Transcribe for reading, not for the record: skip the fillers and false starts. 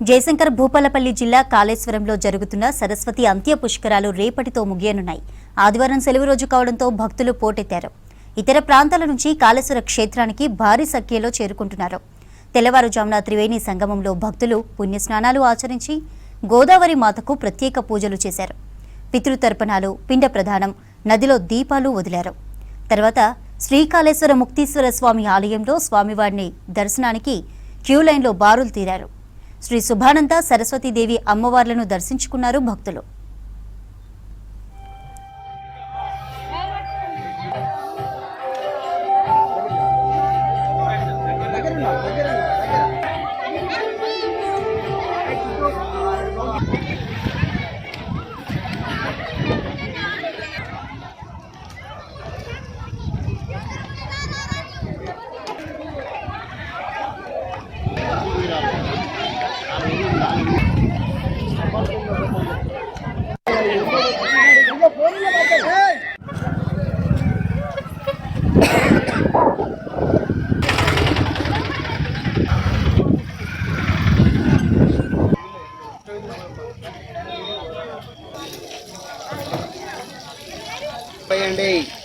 జయశంకర్ భూపాలపల్లి జిల్లా కాళేశ్వరంలో జరుగుతున్న సరస్వతి అంత్య పుష్కరాలు రేపటితో ముగియనున్నాయి. ఆదివారం సెలవు రోజు కావడంతో భక్తులు పోటెత్తారు. ఇతర ప్రాంతాల నుంచి కాళేశ్వర క్షేత్రానికి భారీ సంఖ్యలో చేరుకుంటున్నారు. తెల్లవారుజామున త్రివేణి సంగమంలో భక్తులు పుణ్యస్నానాలు ఆచరించి గోదావరి మాతకు ప్రత్యేక పూజలు చేశారు. పితృతర్పణాలు, పిండ ప్రదానం, నదిలో దీపాలు వదిలారు. తర్వాత శ్రీకాళేశ్వర ముక్తీశ్వర స్వామి ఆలయంలో స్వామివారిని దర్శనానికి క్యూలైన్లో బారులు తీరారు. శ్రీ శుభానంద సరస్వతీదేవి అమ్మవార్లను దర్శించుకున్నారు భక్తులు. Bye,